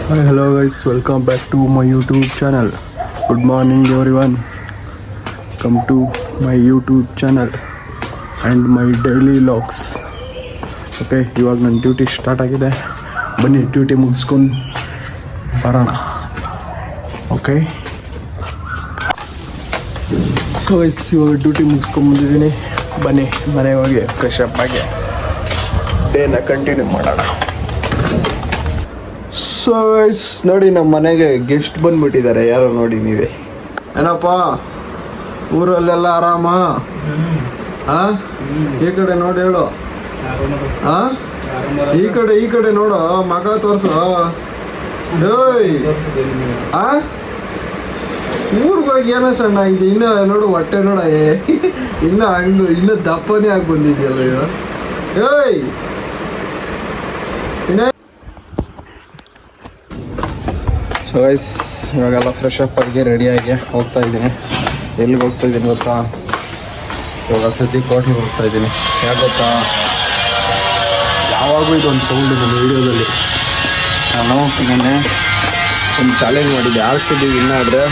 Hi, hello guys, welcome back to my YouTube channel. Good morning everyone. Come to my YouTube channel and my daily vlogs. Okay, ಇವಾಗ ನನ್ನ duty start ಆಗಿದೆ. ಬನ್ನಿ duty ಮುಗಿಸ್ಕೊಂಡು ಬರೋಣ. Okay, so guys ಇವಾಗ duty ಮುಗಿಸ್ಕೊಂಡು ಬಂದಿದ್ದೀನಿ. ಬನ್ನಿ ಮನೆಗೆ ಹೋಗಿ ಫ್ರೆಶ್ ಅಪ್ ಆಗಿ ಡೇನ ಕಂಟಿನ್ಯೂ ಮಾಡೋಣ. ಸೊ ಗೈಸ್ ನೋಡಿ, ನಮ್ಮ ಮನೆಗೆ ಗೆಸ್ಟ್ ಬಂದ್ಬಿಟ್ಟಿದ್ದಾರೆ. ಯಾರೋ ನೋಡಿ ನೀವೇ. ಏನಪ್ಪ ಊರಲ್ಲೆಲ್ಲ ಆರಾಮ? ಈ ಕಡೆ ನೋಡಿ ಹೇಳು. ಈ ಕಡೆ ನೋಡು, ಮಗ ತೋರ್ಸು. ಊರ್ಗೆ ಹೋಗಿ ಏನೋ ಸಣ್ಣ ಆಗಿದೆ. ಇನ್ನ ನೋಡು ಹೊಟ್ಟೆ ನೋಡ, ಇನ್ನ ದಪ್ಪನೇ ಆಗಿ ಬಂದಿದ್ಯಲ್ಲ ಇದು. ಏಯ್ ಸೊ ಗೈಸ್ ಇವಾಗೆಲ್ಲ ಫ್ರೆಶ್ ಅಪ್ ಆಗಿ ರೆಡಿಯಾಗಿ ಹೋಗ್ತಾ ಇದ್ದೀನಿ. ಎಲ್ಲಿಗೆ ಹೋಗ್ತಾ ಇದ್ದೀನಿ ಗೊತ್ತಾ? ಇವಾಗ ಸದ್ಯಕ್ಕೆ ಹೋಟ್ಲಿಗೆ ಹೋಗ್ತಾ ಇದ್ದೀನಿ. ಯಾಕೆ ಗೊತ್ತಾ, ಯಾವಾಗೂ ಇದೊಂದು ಸೌಂಡ್ ಇದೆ ವೀಡಿಯೋದಲ್ಲಿ. ನಾನು ನೆನ್ನೆ ಒಂದು ಚಾಲೆಂಜ್ ಮಾಡಿದ್ದೆ. ಆರಿಸಿದ್ದು ಇನ್ನಾದರೆ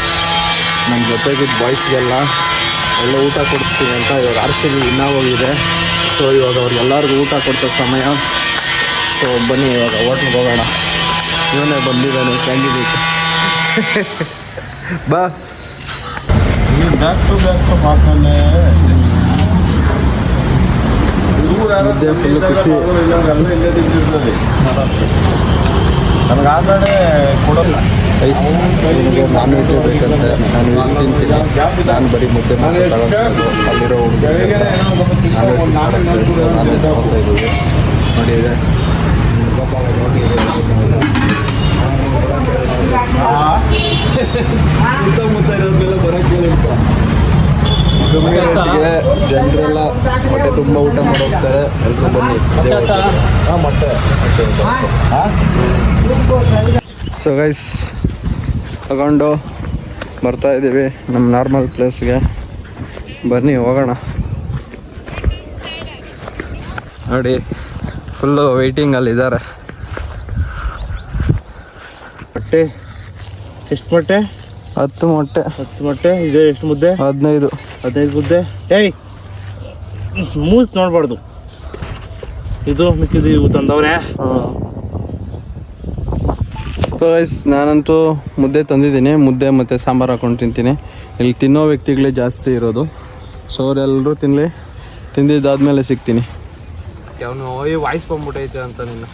ನಮ್ಮ ಜೊತೆಗಿದ್ದ ಬಾಯ್ಸ್ಗೆಲ್ಲ ಎಲ್ಲ ಊಟ ಕೊಡಿಸ್ತೀನಿ ಅಂತ. ಇವಾಗ ಆರಿಸಿದ್ದು ಇನ್ನೂ ಹೋಗಿದೆ. ಸೊ ಇವಾಗ ಅವ್ರಿಗೆಲ್ಲರಿಗೂ ಊಟ ಕೊಡಿಸೋ ಸಮಯ. ಸೊ ಬನ್ನಿ ಇವಾಗ ಹೋಟ್ಲಿಗೆ ಹೋಗೋಣ. ಇವನೇ ಬಂದಿದ್ದಾನೆ ಕ್ಯಾಂಡಿಡೇಟ್. ಬಾ. ಬ್ಯಾಕ್ ಟು ಮಾಸನೆ ಫುಲ್ ಖುಷಿ. ನನಗೆ ಆ ಕಡೆ ಕೊಡೋಲ್ಲ. ನಿಮಗೆ ನಾನ್ ವೆಜ್ ಬೇಕಂತೆ. ನಾನು ವೆಜ್ ತಿಂತೀನಿ. ನಾನು ಬರೀ ಮುದ್ದೆ ಮಾತ್ರ ತಗೊಂಡು ಅಲ್ಲಿರೋ ಹುಡುಗ ನಾನ್ ವೆಜ್ ತಗೊಳ್ತಾ ಇದ್ದೀವಿ. ನೋಡಿ ಇದೆ ಸುತ್ತಮುತ್ತ ಇರೋದೆಲ್ಲ ಬರೋಕ್ಕೆ ಜನರೆಲ್ಲ ಹೊಟ್ಟೆ ತುಂಬ ಊಟ ಮಾಡೋಗ್ತಾರೆ. ಎಲ್ಲರೂ ಬನ್ನಿ. ಸೊ ಗೈಸ್ ತಗೊಂಡು ಬರ್ತಾ ಇದ್ದೀವಿ ನಮ್ಮ ನಾರ್ಮಲ್ ಪ್ಲೇಸ್ಗೆ. ಬನ್ನಿ ಹೋಗೋಣ. ನೋಡಿ ಫುಲ್ಲು ವೆಯ್ಟಿಂಗಲ್ಲಿದ್ದಾರೆ. ಮೊಟ್ಟೆ ಎಷ್ಟು ಮೊಟ್ಟೆ? 10 ಮೊಟ್ಟೆ. 10 ಮೊಟ್ಟೆ. ಇದೆ ಎಷ್ಟು ಮುದ್ದೆ? 15 ಮುದ್ದೆ. ಏಯ್ ಮೂಸ್ ನೋಡ್ಬಾರ್ದು. ಇದು ಮಿಕ್ಕಿದ್ದು ಇವು ತಂದವ್ರೆ. ಗೈಸ್ ನಾನಂತೂ ಮುದ್ದೆ ತಂದಿದ್ದೀನಿ. ಮುದ್ದೆ ಮತ್ತು ಸಾಂಬಾರು ಹಾಕೊಂಡು ತಿಂತೀನಿ. ಇಲ್ಲಿ ತಿನ್ನೋ ವ್ಯಕ್ತಿಗಳೇ ಜಾಸ್ತಿ ಇರೋದು. ಸೊ ಅವರೆಲ್ಲರೂ ತಿಂದಿದ್ದಾದ್ಮೇಲೆ ಸಿಗ್ತೀನಿ. ಅವನು ವಾಯ್ಸ್ ಬಂದ್ಬಿಟ್ಟೈತೆ ಅಂತ ನಿನ್ನ.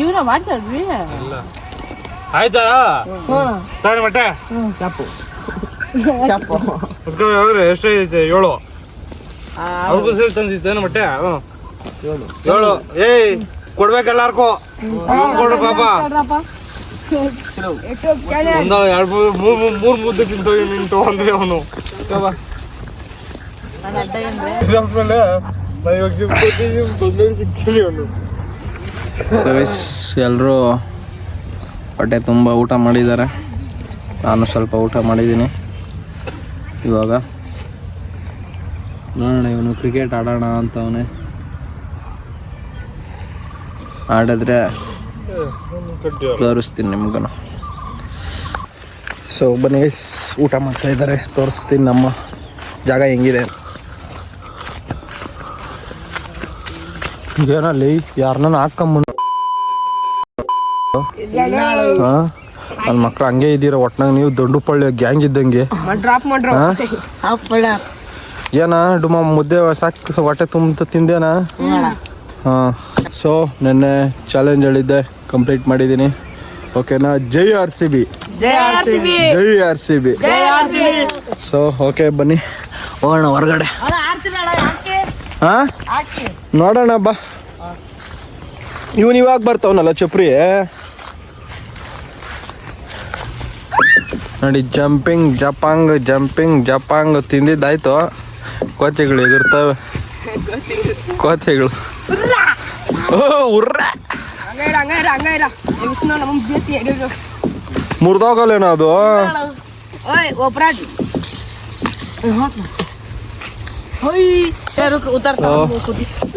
ಇವನ ಮಾತಾಡ್ರಿ. ಇಲ್ಲ ಆಯ್ತಾ ತಾನೆ ಮೊಟ್ಟೆ ಚಾಪು ಎಷ್ಟೈತೆ? 7. ಅವ್ರಿಗೂ ಸೇರಿ ತಂದಿದ್ದೇನೆ ಮೊಟ್ಟೆ. 7. ಏಯ್ ಕೊಡ್ಬೇಕೆಲ್ಲಾರ್ಗೂ. ಕೊಡು ಪಾಪ. ಒಂದು 2-3 ಮುದ್ದೆ ತಿಂತೋಗಿ ನಿಂತು ಅಂದ್ರೆ ಅವನು. ಎಲ್ಲರೂ ಹೊಟ್ಟೆ ತುಂಬ ಊಟ ಮಾಡಿದ್ದಾರೆ. ನಾನು ಸ್ವಲ್ಪ ಊಟ ಮಾಡಿದ್ದೀನಿ. ಇವಾಗ ನೋಡೋಣ, ಇವನು ಕ್ರಿಕೆಟ್ ಆಡೋಣ ಅಂತವನೇ. ಆಡಿದ್ರೆ ತೋರಿಸ್ತೀನಿ ನಿಮ್ಗೂ. ಸೊ ಬನ್ನಿ, ಊಟ ಮಾಡ್ತಾ ಇದ್ದಾರೆ. ತೋರಿಸ್ತೀನಿ ನಮ್ಮ ಜಾಗ ಹೆಂಗಿದೆ. ಏನಲ್ಲಿ ಯಾರನ್ನ ಹಾಕೊಂಬಂದು ನನ್ನ ಮಕ್ಳು ಹಂಗೆ ಇದ್ದೀರ. ಒಟ್ನಾಗ ನೀವು ದೊಡ್ಡ ಪಳ್ಳಿ ಗ್ಯಾಂಗ್ ಇದ್ದಂಗೆ. ಏನ ಡುಮ್ಮ ಮುದ್ದೆ ಸಾಕು ಹೊಟ್ಟೆ ತುಂಬ ತಿಂದೇನಾ? ಹಾಂ. ಸೊ ನೆನ್ನೆ ಚಾಲೆಂಜ್ ಹೇಳಿದ್ದೆ, ಕಂಪ್ಲೀಟ್ ಮಾಡಿದ್ದೀನಿ. ಓಕೆನಾ? ಜೈ RCB. ಸೊ ಓಕೆ ಬನ್ನಿ ಹೋಗೋಣ ಹೊರಗಡೆ. ಹಾಂ ನೋಡೋಣ ಬಾ. ಇವನು ಇವಾಗ ಬರ್ತಾವನಲ್ಲ ಚಪ್ರಿ. ನೋಡಿ ಜಂಪಿಂಗ್ ಜಪಾಂಗ್ ತಿಂದಿದ್ದಾಯ್ತು. ಕೋತಿಗಳು ಎಗಿರ್ತವೆ. ಕೋತಿಗಳು ಮುರಿದೋಗಲ್ಲೇನೋ ಅದು. ಸೊ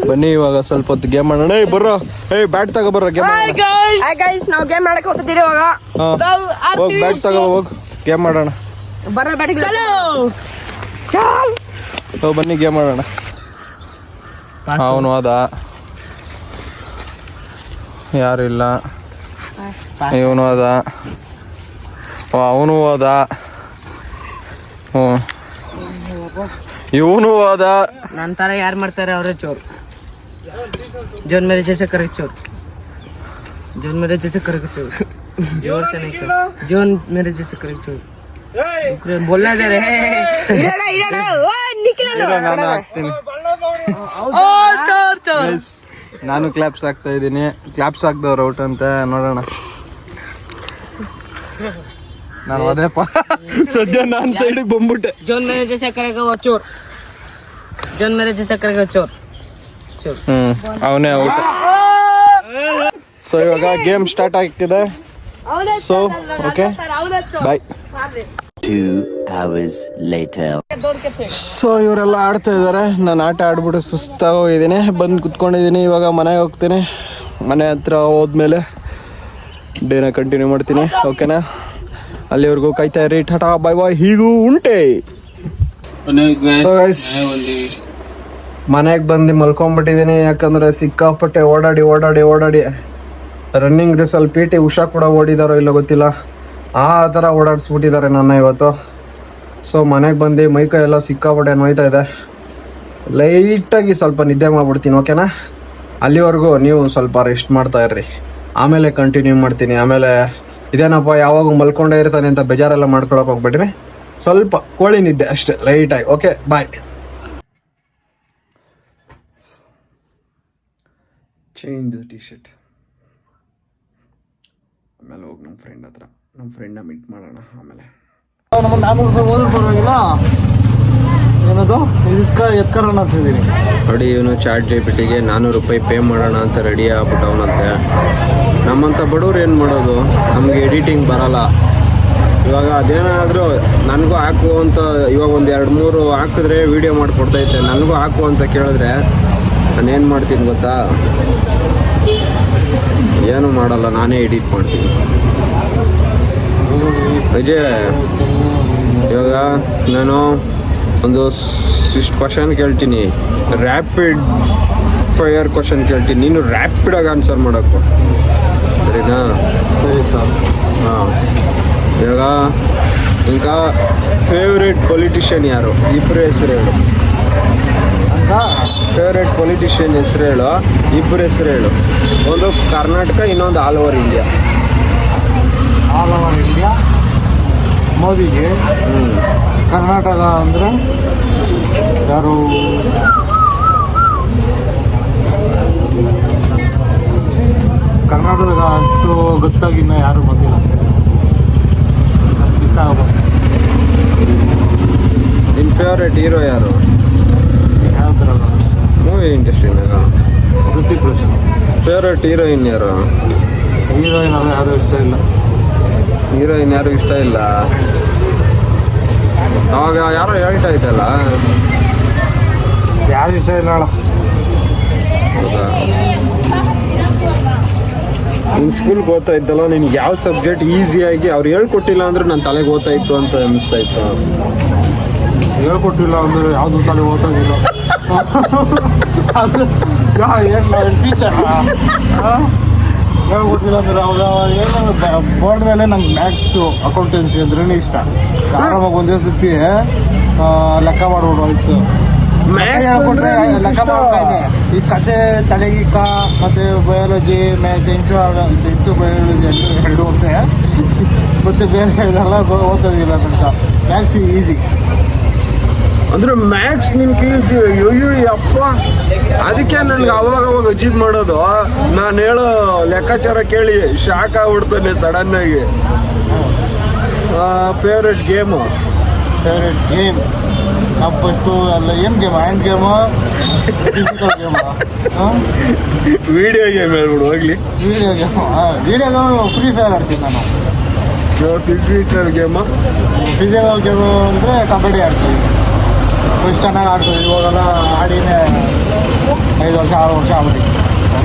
ಬನ್ನಿ ಇವಾಗ ಸ್ವಲ್ಪ ಹೊತ್ತು ಗೇಮ್ ಮಾಡೋಣ. ಬರ್ರೋ ಬ್ಯಾಟ್ ತಗೋ ಬರ್ರೋ ಗೇಮ್ ನಾವು ಗೇಮ್ ಮಾಡಕ್ ಹೋಗ್ತಿದ್ದೀರಿ ಇವಾಗ. ಹೋಗ್ ಬ್ಯಾಟ್ ತಗೋ ಹೋಗ್ ಗೇಮ್ ಮಾಡೋಣ. ಬನ್ನಿ ಗೇಮ್ ಮಾಡೋಣ. ಅವನು ಹೋದ, ಯಾರು ಇಲ್ಲ. ಇವನು ಹೋದ, ಅವನು ಹೋದ, ಇವನು ಹೋದ. ನಂತರ ಯಾರು ಮಾಡ್ತಾರೆ ಅವರೇ ಚೋರ್. जोन मेरे जैसे करे चोर, जोन मेरे जैसे करे चोर, जोर से नहीं कर, जोन मेरे जैसे करे चोर. बोलना दे रहे ನಾನು ಕ್ಲಾಪ್ಸ್ ಹಾಕ್ತಾ ಇದ್ದೀನಿ. ಕ್ಲಾಪ್ಸ್ ಹಾಕ್ದವ್ರು ಔಟ್ ಅಂತ ನೋಡೋಣ. ನಾನು ಅದೇಪ್ಪ ಸದ್ಯ ನಾನು ಸೈಡಿಗೆ ಬಂದ್ಬಿಟ್ಟೆ. जोन मेरे जैसे करेगा वो चोर, जोन मेरे जैसे करेगा चोर. ಅವನೇ ಔಟ್. ಸೊ ಇವಾಗ ಗೇಮ್ ಸ್ಟಾರ್ಟ್ ಆಗ್ತಿದೆ. So okay bye. 2 hours later. So ಇವರೆಲ್ಲ ಆಡ್ತಾ ಇದ್ದಾರೆ. ನಾನು ಆಟ ಆಡ್ಬಿಟ್ಟು ಸುಸ್ತಾಗೋಗಿದ್ದೀನಿ, ಬಂದು ಕುತ್ಕೊಂಡಿದ್ದೀನಿ. ಇವಾಗ ಮನೆಗೆ ಹೋಗ್ತೀನಿ. ಮನೆ ಹತ್ರ ಹೋದ್ಮೇಲೆ ಡೇನ ಕಂಟಿನ್ಯೂ ಮಾಡ್ತೀನಿ. ಓಕೆನಾ? ಅಲ್ಲಿವರೆಗೂ ಕಾಯ್ತಾ ಇರಿ. ಟಾಟಾ ಬಾಯ್ ಬಾಯ್. ಹೀಗೂ ಉಂಟೆ. ಸೊ ಮನೆಗೆ ಬಂದು ಮಲ್ಕೊಂಡ್ಬಿಟ್ಟಿದ್ದೀನಿ. ಯಾಕಂದರೆ ಸಿಕ್ಕಾಪಟ್ಟೆ ಓಡಾಡಿ ರನ್ನಿಂಗ್ ರೇಸಲ್ಲಿ PT ಉಷಾ ಕೂಡ ಓಡಿದಾರೋ ಇಲ್ಲ ಗೊತ್ತಿಲ್ಲ, ಆ ಥರ ಓಡಾಡಿಸ್ಬಿಟ್ಟಿದ್ದಾರೆ ನನ್ನ ಇವತ್ತು. ಸೊ ಮನೆಗೆ ಬಂದು ಮೈಕೈ ಎಲ್ಲ ಸಿಕ್ಕಾಪಟ್ಟೆ ನೋಯ್ತಾ ಇದೆ. ಲೈಟಾಗಿ ಸ್ವಲ್ಪ ನಿದ್ದೆ ಮಾಡ್ಬಿಡ್ತೀನಿ. ಓಕೆನಾ? ಅಲ್ಲಿವರೆಗೂ ನೀವು ಸ್ವಲ್ಪ ರೆಸ್ಟ್ ಮಾಡ್ತಾ ಇರ್ರಿ, ಆಮೇಲೆ ಕಂಟಿನ್ಯೂ ಮಾಡ್ತೀನಿ. ಆಮೇಲೆ ಇದೇನಪ್ಪ ಯಾವಾಗ ಮಲ್ಕೊಂಡೇ ಇರ್ತಾನೆ ಅಂತ ಬೇಜಾರೆಲ್ಲ ಮಾಡ್ಕೊಳಕ್ಕೆ ಹೋಗ್ಬಿಟ್ರಿ. ಸ್ವಲ್ಪ ಕೋಳಿ ನಿದ್ದೆ ಅಷ್ಟೇ ಲೈಟಾಗಿ. Okay bye. Change the T shirt. ಆಮೇಲೆ ಹೋಗಿ ನಮ್ಮ ಫ್ರೆಂಡ್ನ ಮೀಟ್ ಮಾಡೋಣ. ಆಮೇಲೆ ನಮಗೆ 400 ರೂಪಾಯಿ ಹೋದ್ರೆ ಪರವಾಗಿಲ್ಲ, ಏನದು ಎತ್ಕರೋಣ ಅಂತ ಇದ್ದೀನಿ. ನೋಡಿ, ಇವನು ಚಾಟ್ GPT-ಗೆ 400 ರೂಪಾಯಿ ಪೇ ಮಾಡೋಣ ಅಂತ ರೆಡಿ ಆಗ್ಬಿಟ್ಟವನಂತೆ. ನಮ್ಮಂಥ ಬಡವ್ರು ಏನು ಮಾಡೋದು? ನಮಗೆ ಎಡಿಟಿಂಗ್ ಬರಲ್ಲ. ಇವಾಗ ಅದೇನಾದರೂ ನನಗೂ ಹಾಕು ಅಂತ, ಇವಾಗ ಒಂದು 2-3 ಹಾಕಿದ್ರೆ ವೀಡಿಯೋ ಮಾಡಿಕೊಡ್ತೈತೆ. ನನಗೂ ಹಾಕು ಅಂತ ಕೇಳಿದ್ರೆ ನಾನೇನು ಮಾಡ್ತೀನಿ ಗೊತ್ತಾ? ಏನೂ ಮಾಡಲ್ಲ, ನಾನೇ ಎಡಿಟ್ ಮಾಡ್ತೀನಿ. ಅಜಯ್, ಇವಾಗ ನಾನು ಒಂದು ಇಷ್ಟು ಕ್ವಶನ್ ಕೇಳ್ತೀನಿ, ರ್ಯಾಪಿಡ್ ಫೈರ್ ಕ್ವಶನ್ ಕೇಳ್ತೀನಿ. ನೀನು ರ್ಯಾಪಿಡಾಗಿ ಆನ್ಸರ್ ಮಾಡೋಕ್ಕೂ, ಸರಿನಾ? ಸರಿ ಸರ್. ಹಾಂ, ಇವಾಗ ಈಗ ಫೇವ್ರೇಟ್ ಪೊಲಿಟಿಷಿಯನ್ ಯಾರು? ಇಬ್ಬರು ಹೆಸರು ಹೇಳು. ಫೇವ್ರೇಟ್ ಪೊಲಿಟಿಷಿಯನ್ ಹೆಸರು ಹೇಳು, ಇಬ್ಬರು ಹೆಸರು ಹೇಳು. ಒಂದು ಕರ್ನಾಟಕ, ಇನ್ನೊಂದು all over India. All over India ಮೋದಿಗೆ. ಕರ್ನಾಟಕ ಅಂದರೆ ಯಾರು? ಕರ್ನಾಟಕದಾಗ ಅಷ್ಟು ಗೊತ್ತಾಗಿ ಇನ್ನೂ ಯಾರು ಬಂದಿಲ್ಲ. ಇಷ್ಟ ಆಗ್ಬೋದು. ನಿನ್ನ ಫೇವ್ರೇಟ್ ಹೀರೋ ಯಾರು? ಯಾವ ಥರ ಮೂವಿ ಇಂಡಸ್ಟ್ರಿನಾಗ ಋತಿಕ್ ರೋಷನ್. ಫೇವ್ರೇಟ್ ಹೀರೋಯಿನ್ ಯಾರು? ಹೀರೋಯಿನ್ ಅಲ್ಲ, ಯಾರು ಇಷ್ಟ ಇಲ್ಲ. ಹೀರೋಯಿನ್ ಯಾರು ಇಷ್ಟ ಇಲ್ಲ? ಅವಾಗ ಯಾರೋ ಹೇಳ್ತಾ ಇದ್ದಲ್ಲ, ಯಾರು ಇಷ್ಟ ಇಲ್ಲ ಅಲ್ಲ. ಹೌದಾ? ನಿನ್ನ ಸ್ಕೂಲ್ಗೆ ಓದ್ತಾ ಇದ್ದಲ್ಲ, ನಿನ್ಗೆ ಯಾವ ಸಬ್ಜೆಕ್ಟ್ ಈಸಿಯಾಗಿ ಅವ್ರು ಹೇಳ್ಕೊಟ್ಟಿಲ್ಲ ಅಂದ್ರೆ ನನ್ನ ತಲೆಗೆ ಓದ್ತಾ ಇತ್ತು ಅಂತ ಅನ್ನಿಸ್ತಾ ಇತ್ತು? ಹೇಳ್ಕೊಟ್ಟಿಲ್ಲ ಅಂದರೆ ಯಾವುದು ತಲೆ ಓದೋದಿಲ್ಲ. ಅದು ಏನು ಟೀಚರ್ ಹೇಳ್ಕೊಟ್ಟಿಲ್ಲ ಅಂದ್ರೆ ಅವ್ರು ಏನು ಬೋರ್ಡ್ ಮೇಲೆ ನಂಗೆ ಮ್ಯಾಥ್ಸು ಅಕೌಂಟೆನ್ಸಿ ಅಂದ್ರೇ ಇಷ್ಟ. ಆರಾಮಾಗಿ ಒಂದೇ ಸತಿ ಲೆಕ್ಕ ಮಾಡ್ಬಿಡು ಆಯ್ತು. ಹೇಳ್ಕೊಟ್ರೆ ಲೆಕ್ಕ ಮಾಡ್ತಾನೆ. ಈ ಕತೆ ತಲೆಗಿಕ್ಕ ಮತ್ತು ಬಯಾಲಜಿ, ಸೈನ್ಸು ಬಯಾಲಜಿ ಎರಡು ಒಂದೇ, ಮತ್ತು ಬೇರೆ ಇದೆಲ್ಲ ಓದೋದಿಲ್ಲ. ನನಗೆ ಮ್ಯಾಥ್ಸ್ ಈಸಿ. ಅಂದ್ರೆ ಮ್ಯಾಥ್ಸ್ ನಿನ್ ಕೀಸಿ ಅಯ್ಯೋ ಅಪ್ಪ. ಅದಕ್ಕೆ ನನ್ಗೆ ಅವಾಗ ಅಚೀವ್ ಮಾಡೋದು. ನಾನು ಹೇಳೋ ಲೆಕ್ಕಾಚಾರ ಕೇಳಿ ಶಾಕ್ ಆಗ್ಬಿಡ್ತಾನೆ ಸಡನ್ನಾಗಿ. Favourite game? ಫೇವ್ರೆಟ್ ಗೇಮ್ ನಾವು ಫಸ್ಟು ಅಲ್ಲ, ಏನು game? Hand game, physical game? Video game ಹೇಳ್ಬಿಡು ಹೋಗ್ಲಿ. ವೀಡಿಯೋ ಗೇಮು ಫ್ರೀ ಫೈರ್ ಆಡ್ತೀನಿ ನಾನು. Physical game? ಫಿಸಿಕಲ್ ಗೇಮು ಅಂದರೆ ಕಬಡ್ಡಿ ಆಡ್ತೀನಿ. ಫಸ್ಟ್ ಚೆನ್ನಾಗಿ ಆಡ್ತೀವಿ. ಇವಾಗೆಲ್ಲ ಆಡಿನೇ 5 ವರ್ಷ 6 ವರ್ಷ ಆಗ್ಬಿಟ್ಟು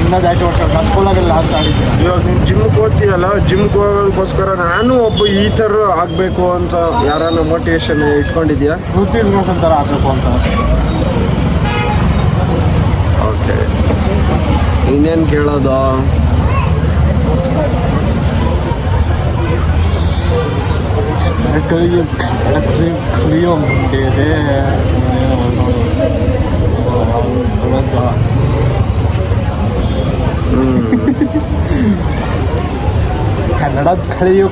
ಇನ್ನೂ ಜಾಸ್ತಿ ವರ್ಷ ನಾನು ಸ್ಕೂಲಾಗೆಲ್ಲ ಲಾಸ್ಟ್ ಆಡಿದ್ದೆ. ಇವಾಗ ನೀನು ಜಿಮ್ಗೆ ಹೋಗ್ತೀಯಲ್ಲ, ಜಿಮ್ಗೆ ಹೋಗೋದಕ್ಕೋಸ್ಕರ ನಾನು ಒಬ್ಬ ಈ ಥರ ಆಗಬೇಕು ಅಂತ ಯಾರನ್ನ ಮೋಟಿವೇಶನ್ ಇಟ್ಕೊಂಡಿದ್ಯಾ? ಋತಿಕ್ ರೋಷನ್ ಥರ ಆಗಬೇಕು ಅಂತ. ಓಕೆ, ಇನ್ನೇನು ಕೇಳೋದು? ಕಲಿಯೋ ಮುಂದೆ ಇದೆ ಕನ್ನಡದ ಕಲಿಯೋ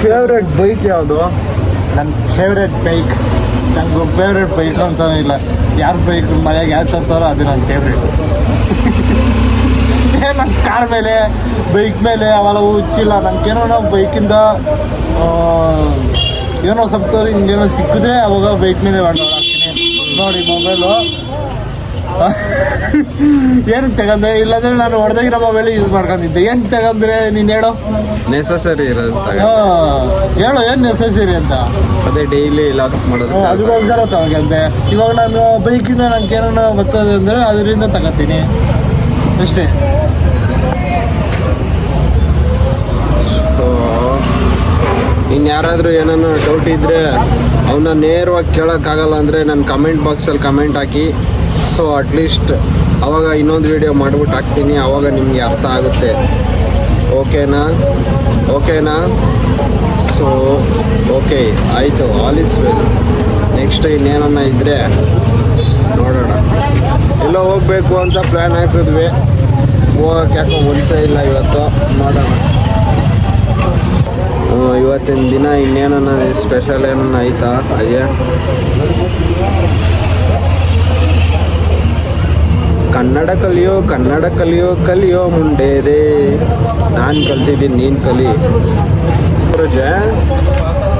ಫೇವ್ರೆಟ್ ಬೈಕ್ ಯಾವುದು? ನನ್ನ ಫೇವ್ರೆಟ್ ಬೈಕ್, ನನಗೆ ಫೇವ್ರೆಟ್ ಬೈಕ್ ಅಂತಲೂ ಇಲ್ಲ. ಯಾರ ಬೈಕ್ ಮನೆಯಾಗ ಯಾರು ತರ್ತಾರೋ ಅದು ನನ್ನ ಫೇವ್ರೆಟ್. ನನ್ನ ಕಾರ್ ಮೇಲೆ ಬೈಕ್ ಮೇಲೆ ಅವೆಲ್ಲ ಹುಚ್ಚಿಲ್ಲ. ನನಗೇನೋ ನಾವು ಬೈಕಿಂದ ಏನೋ ಸ್ವಲ್ಪ ಹಿಂಗೇನೋ ಸಿಕ್ಕಿದ್ರೆ ಅವಾಗ ಬೈಕ್ ಮೇಲೆ ಹಾಕ್ತೀನಿ. ನೋಡಿ ಮೊಬೈಲು ಏನಕ್ಕೆ ತಗೊಂಡೆ? ಇಲ್ಲಾಂದರೆ ನಾನು ಹೊಡೆದಾಗಿರೋ ಮೊಬೈಲ್ ಯೂಸ್ ಮಾಡ್ಕೊಂಡಿದ್ದೆ. ಏನು ತಗೊಂಡ್ರೆ ನೀನು ಹೇಳೋ? ನೆಸಸರಿ ಇರೋದು ಹೇಳು ಏನು ನೆಸೆಸರಿ ಅಂತ. ಅದೇ ಡೈಲಿ ಲಾಕ್ಸ್ ಮಾಡೋದು. ಅದಕ್ಕೋಸ್ಕರ ತಗೊಂಡೆ. ಇವಾಗ ನಾನು ಬೈಕಿಂದ ನನಗೆ ಏನೋ ಬರ್ತದೆ ಅಂದರೆ ಅದರಿಂದ ತಗೋತೀನಿ ಅಷ್ಟೇ. ಇನ್ಯಾರಾದರೂ ಏನಾನ ಡೌಟ್ ಇದ್ದರೆ ಅವನ್ನ ನೇರವಾಗಿ ಕೇಳೋಕ್ಕಾಗಲ್ಲ ಅಂದರೆ ನನ್ನ ಕಮೆಂಟ್ ಬಾಕ್ಸಲ್ಲಿ ಕಮೆಂಟ್ ಹಾಕಿ. ಸೊ ಅಟ್ಲೀಸ್ಟ್ ಅವಾಗ ಇನ್ನೊಂದು ವೀಡಿಯೋ ಮಾಡಿಬಿಟ್ಟು ಹಾಕ್ತೀನಿ, ಆವಾಗ ನಿಮಗೆ ಅರ್ಥ ಆಗುತ್ತೆ. ಓಕೆನಾ? ಸೊ ಓಕೆ ಆಯಿತು, ಆಲ್ ಇಸ್ ವೆಲ್. ನೆಕ್ಸ್ಟ್ ಇನ್ನೇನನ್ನ ಇದ್ದರೆ ನೋಡೋಣ. ಎಲ್ಲೋ ಹೋಗಬೇಕು ಅಂತ ಪ್ಲ್ಯಾನ್ ಹಾಕಿದ್ವಿ, ಹೋಗೋಕೆ ಯಾಕೋ ಮನಸ್ಸೇ ಇಲ್ಲ ಇವತ್ತು. ನೋಡೋಣ ಇವತ್ತಿನ ದಿನ ಇನ್ನೇನನ್ನ ಸ್ಪೆಷಲ್ ಏನನ್ನ ಆಯ್ತಾ? ಹಾಗೆ ಕನ್ನಡ ಕಲಿಯೋ ಮುಂಡೆದೆ. ನಾನು ಕಲ್ತಿದ್ದೀನಿ, ನೀನು ಕಲಿ.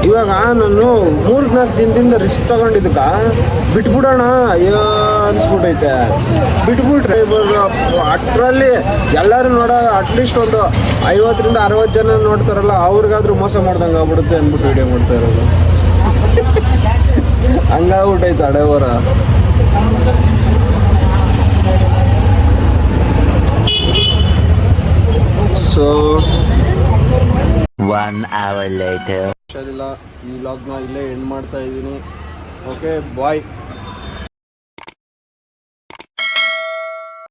ಇವಾಗ ನಾನು 3-4 ದಿನದಿಂದ ರಿಸ್ಕ್ ತಗೊಂಡಿದ್ದಕ್ಕ ಬಿಟ್ಬಿಡೋಣ ಅಯ್ಯೋ ಅನ್ಸ್ಬಿಟ್ಟೈತೆ. ಬಿಟ್ಬಿಟ್ರೆ ಅಷ್ಟರಲ್ಲಿ ಎಲ್ಲರೂ ನೋಡೋ ಅಟ್ಲೀಸ್ಟ್ ಒಂದು 50-60 ಜನ ನೋಡ್ತಾರಲ್ಲ, ಅವ್ರಿಗಾದ್ರೂ ಮೋಸ ಮಾಡ್ದಂಗೆ ಆಗ್ಬಿಡುತ್ತೆ ಅಂದ್ಬಿಟ್ಟು ವಿಡಿಯೋ ಮಾಡ್ತಾ ಇರೋದು. ಹಂಗಾಗ್ಬಿಟ್ಟೈತೆ ಹಡೆವರ. So 1 hour later. ಹುಷಾರಿಲ್ಲ, ಈ ವ್ಲಾಗ್ನ ಇಲ್ಲೇ ಎಂಡ್ ಮಾಡ್ತಾ ಇದ್ದೀನಿ. ಓಕೆ ಬಾಯ್.